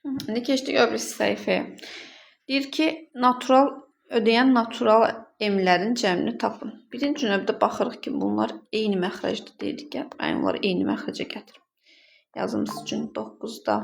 İndi keçdik öbürüsü səhifəyə. Deyir ki, ödəyən natural emlərin cəmini tapın. Birinci növbədə baxırıq ki, bunlar eyni məxrəcdə deyirik. Mən onları eyni məxrəcə gətirim. Yazımız üçün 9-da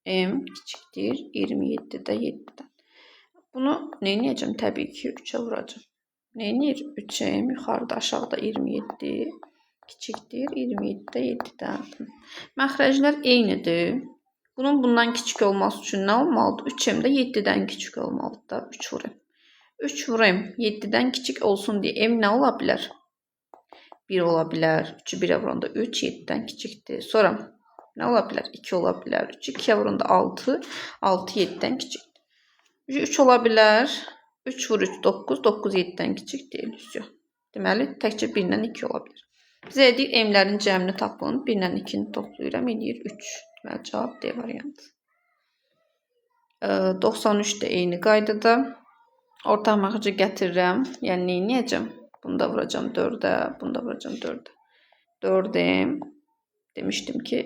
m kiçikdir 27-də 7-dən. Bunu nə edəcəm? Təbii ki, 3-ə vuracam. Nə edir? 3m yuxarıda aşağıda 27 kiçikdir 27-də 7-dən. Məxrəclər eynidir. Bunun bundan kiçik olması üçün nə olmalıdır? 3m də 7-dən kiçik olmalıdır da. 3 vurayım. 3 vurayım. 7-dən kiçik olsun deyə m nə ola bilər? 1 ola bilər. 3-ü 1-ə vuranda 3, 7-dən kiçikdir. Sonra nə ola bilər? 2 ola bilər. 3-ü 2-yə vuranda 6, 6 7-dən kiçikdir. 3 ola bilər. 3 vur 3, 9, 9 7-dən kiçik deyil. Deməli, təkcə 1-dən 2 ola bilər. Bizə deyir, m-lərin cəmini tapın. 1-dən 2-ni toplayıram, edir 3. Deməli, cavab D variantı. 93 də eyni qaydada. Orta məxrəcə gətirirəm. Yəni, nə edəcəm? Bunu da vuracam 4-ə, bunu da vuracam 4-ə. 4m. Demişdim ki,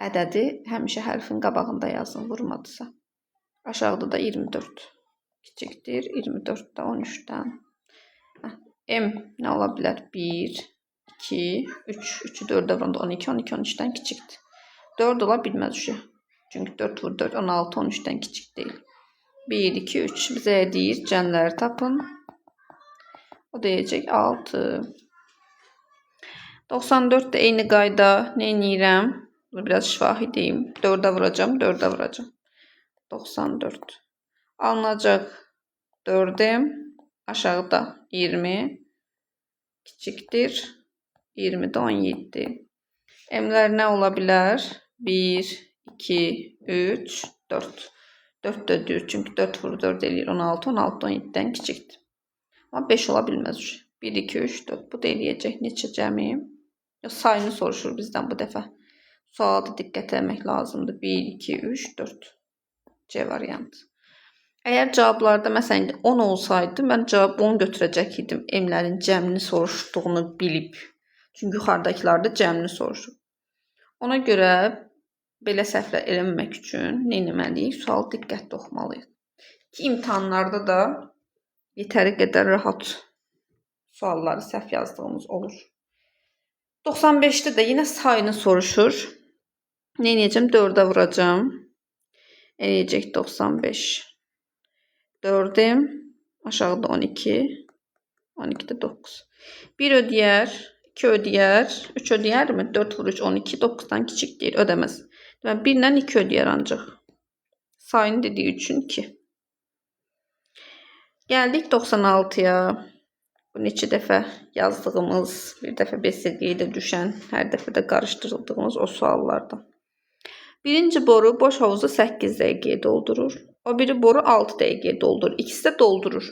ədədi həmişə hərfin qabağında yazın, vurmadısa. Aşağıda da 24. Kiçikdir 24-də 13-dən. M nə ola bilər? 1, 2, 3. 3-ü 4-ə vuranda 12, 12, 13-dən kiçikdir. 4 ola bilməz uşaq. Çünki 4 vur 4, 16, 13-dən kiçik deyil. 1, 2, 3. Bizə deyir, cəmləri tapın. O deyəcək 6. 94 də eyni qayda. Nə edirəm? Bunu biraz şifahi deyim. 4-ə vuracam, 4-ə vuracam. 94. Alınacaq 4m. Aşağıda 20. Kiçikdir. 20-də 17. M-lər nə ola bilər? 1, 2, 3, 4. 4 də deyir. Çünki 4 vur 4 eləyir 16, 16, 17-dən kiçikdir. Amma 5 ola bilməz. 1, 2, 3, 4. Bu da eləyəcək neçə cəmi? Sayını soruşur bizdən bu dəfə. Sualda diqqət etmək lazımdır. 1, 2, 3, 4. C variantı. Əgər cavablarda məsələn 10 olsaydı, mən cavab 10 götürəcək idim. M-lərin cəmini soruşduğunu bilib. Çünki yuxarıdakılarda cəmini soruşur. Ona görə belə səhvlər eləməmək üçün nə etməliyik? Sualı diqqətlə oxumalıyıq. Ki, imtahanlarda da yetəri qədər rahat sualları səhv yazdığımız olur. 95-də də yenə sayını soruşur. Nə edəcəm? 4-ə vuracam. Eləyəcək 95. 4m. Aşağıda 12. 12-də 9. 1 ödəyər. 2 ödəyər. 3 ödəyər mi? 4 vur 3, 12. 9-dan kiçik deyil. Ödəməz. Deməli, 1-dən 2 ödəyər ancaq. Sayını dediyi üçün 2. Gəldik 96-ya. Bu neçə dəfə yazdığımız, bir dəfə BSG-yə də düşən, hər dəfə də qarışdırıldığımız o suallardan. Birinci boru boş havuzu 8 dəqiqəyə doldurur. O biri boru 6 dəqiqəyə doldurur. İkisi də doldurur.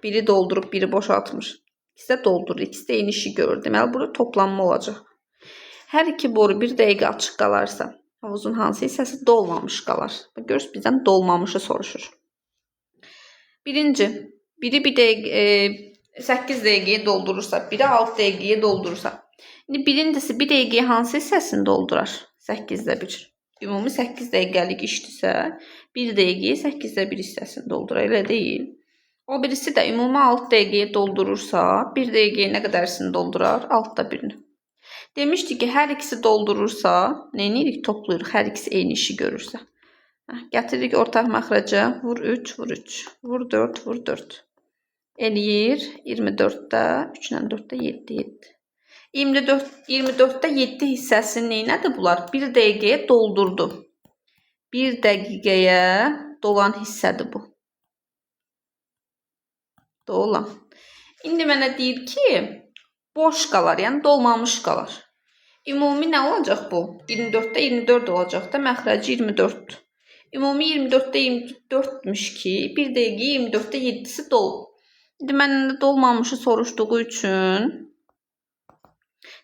Biri doldurub, biri boşaltmış. İkisi də doldurur. İkisi də eyni işi görür. Deməli, burada toplanma olacaq. Hər iki boru 1 dəqiqə açıq qalarsa, havuzun hansı hissəsi dolmamış qalar? Görürsünüz, bizdən dolmamışı soruşur. Birinci, biri 8 dəqiqəyə doldurursa, biri 6 dəqiqəyə doldurursa. İndi birincisi 1 dəqiqəyə hansı hissəsini doldurar? 8-də 1. Ümumi 8 dəqiqəlik işdirsə, 1 dəqiqəyə 8-də 1 hissəsini doldurar, elə deyil. O birisi də ümumi 6 dəqiqəyə doldurursa, 1 dəqiqəyə nə qədərsini doldurar? 6-da 1-ni. Demişdik ki, hər ikisi doldurursa, nə edirik? Toplayırıq, hər ikisi eyni işi görürsə. Gətiririk ortaq məxrəcə, vur 3, vur 3, vur 4, vur 4. Eləyir 24-də, 3 ilə 4-də 7, 7. 24-də 7 hissəsini nədir bunlar? 1 dəqiqəyə doldurdu. 1 dəqiqəyə dolan hissədir bu. Dolan. İndi mənə deyir ki, boş qalar, yəni dolmamış qalar. Ümumi nə olacaq bu? 24-də 24 olacaq da, məxrəci 24. Ümumi 24-də 24'müş ki, 1 dəqiqə 24-də 7-si dolub. İndi məndən dolmamışı soruşduğu üçün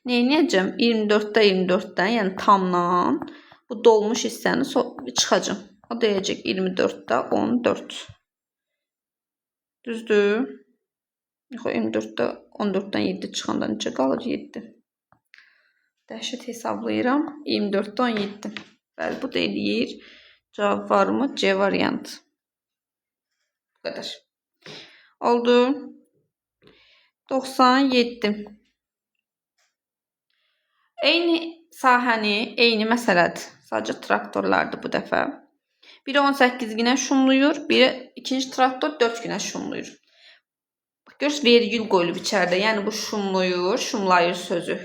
nə edəcəm? 24-də 24-dən, yəni tamdan bu dolmuş hissəni çıxacam. O deyəcək 24-də 14. Düzdür? 24-də 14-dən 7 çıxanda necə qalır? 7. Dəhşət hesablayıram. 24-də 17. Bəli, bu da eləyir. Cevap var mı? C variantı. Bu kadar. Oldu. 97. Eyni sahəni, eyni məsələdir. Sadəcə traktorlardır bu dəfə. Biri 18 günə şumluyur, ikinci traktor 4 günə şumluyur. Görürsünüz, vergül qoyulub içəridə. Yəni bu şumluyur, şumlayır sözü.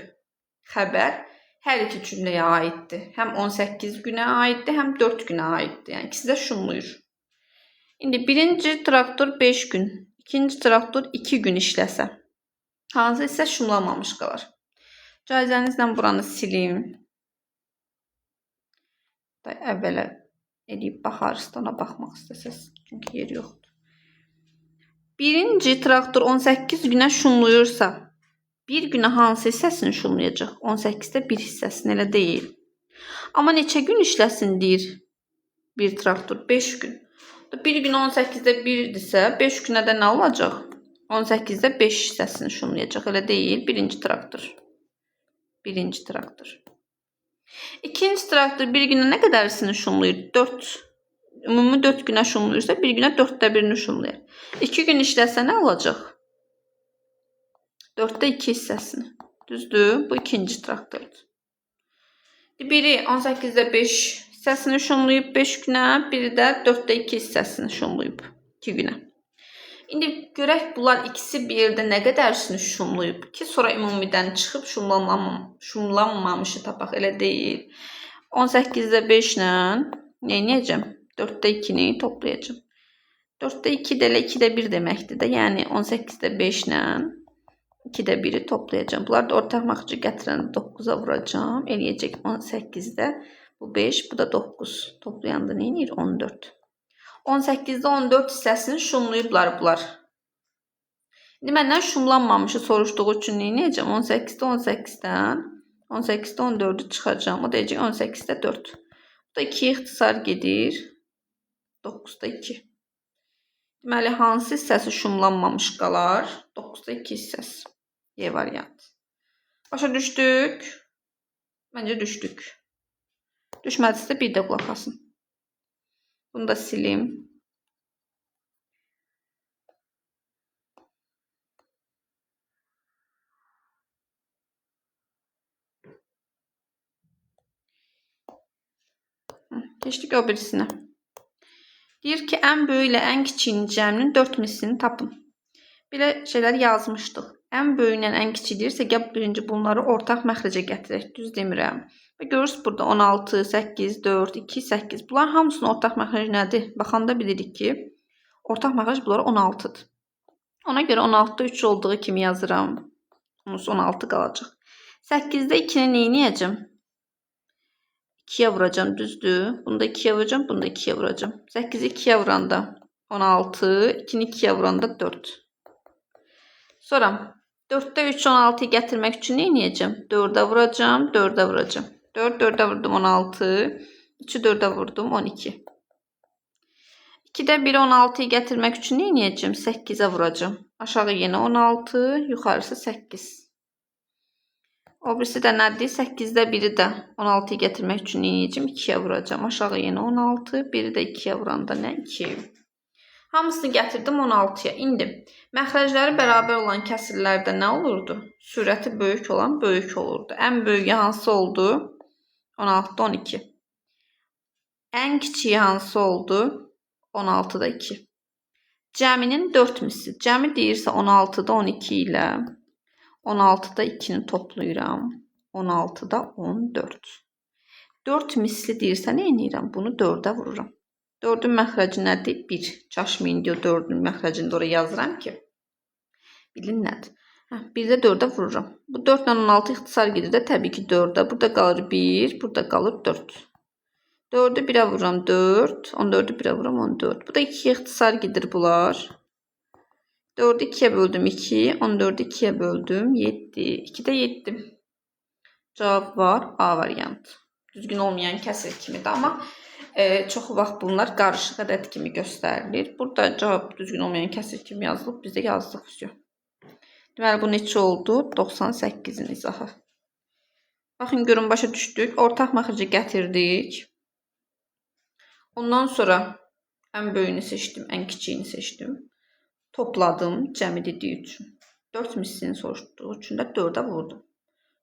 Xəbər hər iki cümləyə aiddir. Həm 18 günə aiddir, həm 4 günə aiddir. Yəni ikisi də şumluyur. İndi birinci traktor 5 gün, ikinci traktor 2 gün işləsə, hansı isə şumlanmamış qalar. Caizənizlə buranı silim. Əvvələ eləyib baxarız da, ona baxmaq istəsəz. Çünki yer yoxdur. Birinci traktor 18 günə şumluyursa, bir günə hansı hissəsini şumlayacaq? 18-də bir hissəsini, elə deyil. Amma neçə gün işləsin deyir bir traktor? 5 gün. Bir gün 18-də 1-dirsə, 5 günə də nə olacaq? 18-də 5 hissəsini şumlayacaq, elə deyil. Birinci traktor. Birinci traktor. İkinci traktor bir günə nə qədərsini şumlayır? 4. Ümumi 4 günə şumluyursa, bir günə 4də 1-ni şumlayır. 2 gün işləsə nə olacaq? 4də 2 hissəsini. Düzdür? Bu ikinci traktordur. Biri 18-də 5 hissəsini şumlayıb 5 günə, biri də 4də 2 hissəsini şumlayıb 2 günə. İndi görək bunlar ikisi bir yerdə nə qədərsini şumlayıb ki, sonra ümumidən çıxıb şumlanmamışı tapaq, elə deyil. 18-də 5 ilə neyəcəm? 4də 2-ni toplayacağım. 4də 2 də elə 2də 1 deməkdir də. Yəni 18-də 5 ilə 2də 1-i toplayacağım. Bunlar da ortaq məxrəci gətirəndə 9-a vuracağım. Eləyəcək 18-də. Bu 5, bu da 9. Toplayanda nə edir? 14. 18-də 14 hissəsini şumlayıblar bunlar. İndi məndən şumlanmamışı soruşduğu üçün nə edəcəm? 18-də 18-dən 18-də 14-ü çıxacağım. O da deyəcək 18-də 4. Bu da 2-yə ixtisar gedir. 9-da 2. Deməli, hansı hissəsi şumlanmamış qalar? 9-da 2 hissəsi. Y variantı. Başa düşdük. Məncə düşdük. Düşmədisə bir də qulaq asın. Bunu da silim. Keçdik o birisinə. Deyir ki, ən böyük ilə ən kiçiyin cəminin 4 mislini tapın. Belə şeylər yazmışdıq. Ən böyük ilə ən kiçik deyirsə, gəl birinci bunları ortaq məxrəcə gətirək. Düz demirəm. Və görürsünüz burada 16, 8, 4, 2, 8. Bunlar hamısının ortaq məxrəci nədir? Baxanda bilirik ki, ortaq məxrəc bunlar 16-dır. Ona görə 16-da 3 olduğu kimi yazıram. 16 qalacaq. 8-də 2-ni neyniyəcəm? 2'ye vuracağım, düzdür. Bunu da 2'ye vuracağım, bunu da 2'ye vuracağım. 8'i 2'ye vuranda 16, 2'ni 2'ye vuranda 4. Sonra 4'te 3 16'yı getirmek için ne ineceğim? 4'e vuracağım, 4'e vuracağım. 4 4'e vurdum 16, 3'ü 4'e vurdum 12. 2'de 1 16'yı getirmek için ne ineceğim? 8'e vuracağım. Aşağı yine 16, yukarısı 8. O birisi də nədir? 8'də 1'i də 16'yı getirmək üçün inəcəm. 2'ye vuracağım. Aşağı yenə 16. 1'i də 2'ye vuranda nə? 2. Hamısını gətirdim 16'ya. İndi məxrəcləri bərabər olan kəsirlərdə nə olurdu? Sürəti böyük olan böyük olurdu. Ən böyüyü hansı oldu? 16'da 12. Ən kiçiyi hansı oldu? 16'da 2. Cəminin 4 misli. Cəmi deyirsə 16'da 12 ilə 16'da 2'ni toplayıram. 16'da 14. 4 misli deyirsə nə edirəm? Bunu 4'ə vururam. 4'ün məxrəci nədir? 1. Çaşmayın diyor 4'ün məxrəcini də oraya yazıram ki. Bilin nədir? 1'də 4'ə vururam. Bu 4 ilə 16 ixtisar gedir də təbii ki 4'ə. Burada qalır 1, burada qalır 4. 4'ü 1'ə vururam 4, 14'ü 1'ə vururam 14. Bu da 2'ye ixtisar gedir bunlar. 4'ü 2'ye böldüm 2, 14'ü 2'ye böldüm 7. 2'de 7. Cevap var A variantı. Düzgün olmayan kəsir kimidir, amma çox vaxt bunlar qarışıq ədəd kimi göstərilir. Burada cevap düzgün olmayan kəsir kimi yazılıb, biz də yazdıq. Deməli bu neçə oldu? 98'in izahı. Baxın görün başa düşdük. Ortaq məxrəcə gətirdik. Ondan sonra en böyüğünü seçtim, en kiçiğini seçtim. Topladım cəmi dediği üçün. 4 mislini soruşduğu üçün də 4'ə vurdum.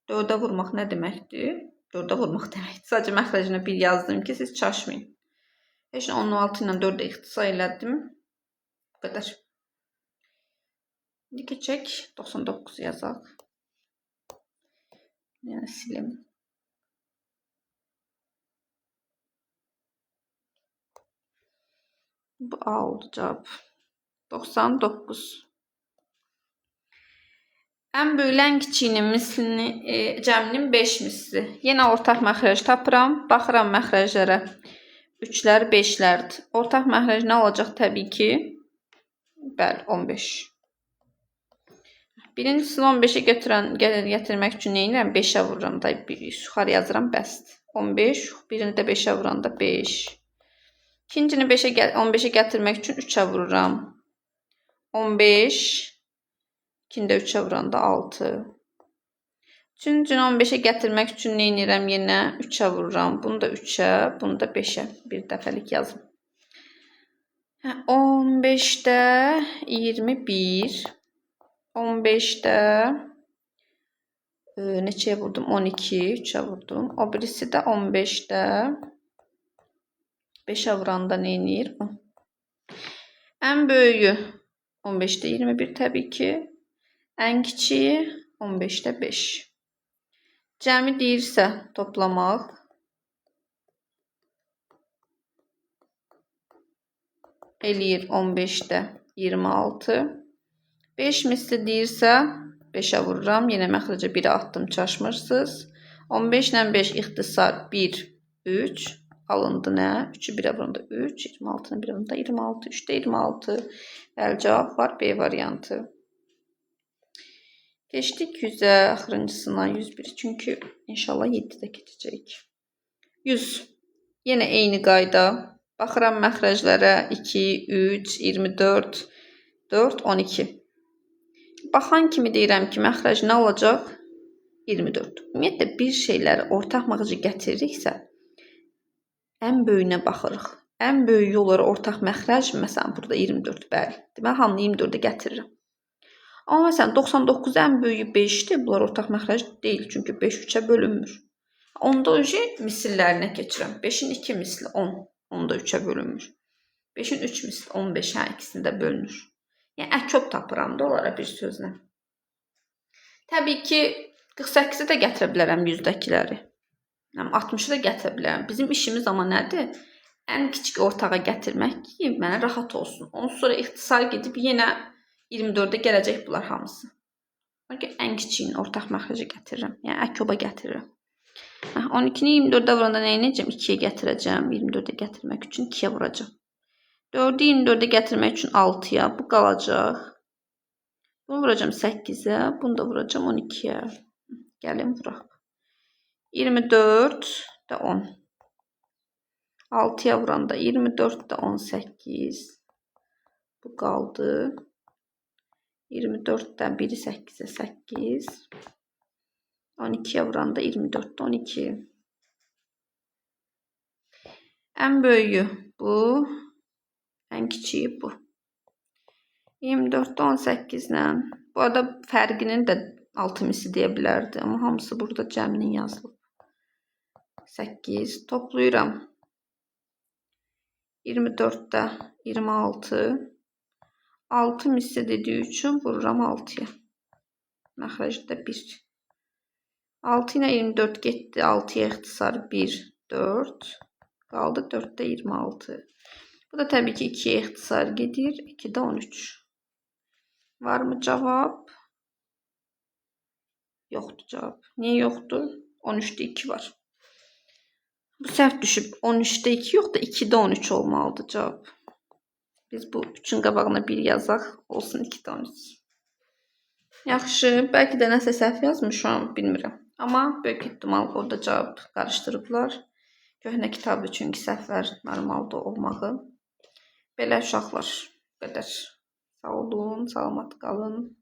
4'ə vurmaq nə deməkdir? 4'ə vurmaq deməkdir. Sadəcə məxrəcinə 1 yazdım ki, siz çaşmayın. Heç 16 ilə 4'ə ixtisar elədim. Bu qədər. İndi keçək 99 yazaq. Yəni silim. Bu A oldu cavab. 99. En böyük ən kiçiyinin mislini, cəminin 5 misli. Yenə ortaq məxrəc tapıram. Baxıram məxrəclərə. 3'lər, 5'lərdir. Ortaq məxrəc nə olacaq? Təbii ki, bəli, 15. Birincisini 15'e getirmək üçün nə edirəm? 5'ə vururam da, yuxarı yazıram, bəsdir. 15, birini də 5'ə vuranda 5. İkincini 15'e getirmək üçün 3'ə vururam. 15. İkini də 3'ə vuranda 6. Üçüncünü 15'e getirmək üçün nə edirəm yenə? 3'ə vururam. Bunu da 3'ə, bunu da 5'ə. Bir dəfəlik yazım. 15'də 21. 15'də neçəyə vurdum? 12, 3'ə vurdum. O birisi də 15'də 5'ə vuranda nə edir? 10. En böyüyü 15'də 21 təbii ki. En kiçiyi 15'də 5. Cəmi deyirsə toplamaq. Eləyir 15'də 26. 5 misli deyirsə 5'ə vururam. Yenə məxrəcə 1'ə atdım, çaşmırsınız. 15 ilə 5 ixtisar 1, 3. Alındı nə? 3'ü 1'ə vuranda 3, 26'nı 1'ə vuranda 26, 3'də 26. Bəli, cavab var, B variantı. Geçtik 100'ə, axırıncısına 101. Çünki inşallah 7'də keçəcək. 100. Yenə eyni qayda. Baxıram məxrəclərə 2, 3, 24, 4, 12. Baxan kimi deyirəm ki, məxrəc nə olacaq? 24. Ümumiyyətlə bir şeyləri ortaq məxrəcə gətiririksə, ən böyüyünə baxırıq. Ən böyük yolları ortaq məxrəc, məsələn, burada 24, bəli. Deməli, hamını 24'ə gətiririm. Amma məsələn, 99 ən böyüyü 5'dir. Bunlar ortaq məxrəc deyil, çünki 5 3'ə bölünmür. Onda önce misillərinə keçirəm. 5'in 2 misli 10, onda 3'ə bölünmür. 5'in 3 misli 15, hə, ikisində bölünür. Yəni, əkop tapıram da onlara bir sözlə. Təbii ki, 48'i də gətirə bilərəm 100'dəkiləri. 60'ı da gətirə bilərəm. Bizim işimiz amma nədir? Ən kiçik ortağa gətirmək ki, mənə rahat olsun. Ondan sonra ixtisar gedib yenə 24'ə gələcək bunlar hamısı. Çünki ən kiçiyini ortaq məxrəcə gətirirəm. Yəni, əkoba gətirirəm. 12'ni 24'ə vuranda nə edəcəm? 2'yə gətirəcəm. 24'ə gətirmək üçün 2'yə vuracam. 4'ü 24'ə gətirmək üçün 6'ya. Bu qalacaq. Bunu vuracam 8'ə. Bunu da vuracam 12'yə. Gəlin vuraq. 24 də 10. 6'ya vuranda 24 də 18. Bu qaldı. 24'dən 1'i 8'ə 8. 12'yə vuranda 24 də 12. En böyüyü bu. En kiçiyi bu. 24'də 18 ilə. Bu arada fərqinin də 6 misli deyə bilərdi. Amma hamısı burada cəminin yazılıb. 8 toplayıram. 24'də 26. 6 misli dediği üçün vururam 6'ya. Məxrəcdə 1. 6 ilə 24 getdi. 6'ya ixtisar 1, 4. Qaldı 4'də 26. Bu da təbii ki 2'ye ixtisar gedir. 2'də 13. Var mı cavab? Yoxdur cavab. Niye yoxdur? 13'də 2 var. Bu səhv düşüb. 13'də 2 yox da 2'də 13 olmalıdır cavab. Biz bu 3'ün qabağına 1 yazaq. Olsun 2'də 13. Yaxşı. Bəlkə də nəsə səhv yazmışam. Bilmirəm. Amma böyük ehtimal orada cavab qarışdırıblar. Köhnə kitabdır çünki səhvlər normalda olmağı. Belə uşaqlar. Bu qədər. Sağ olun. Salamat qalın.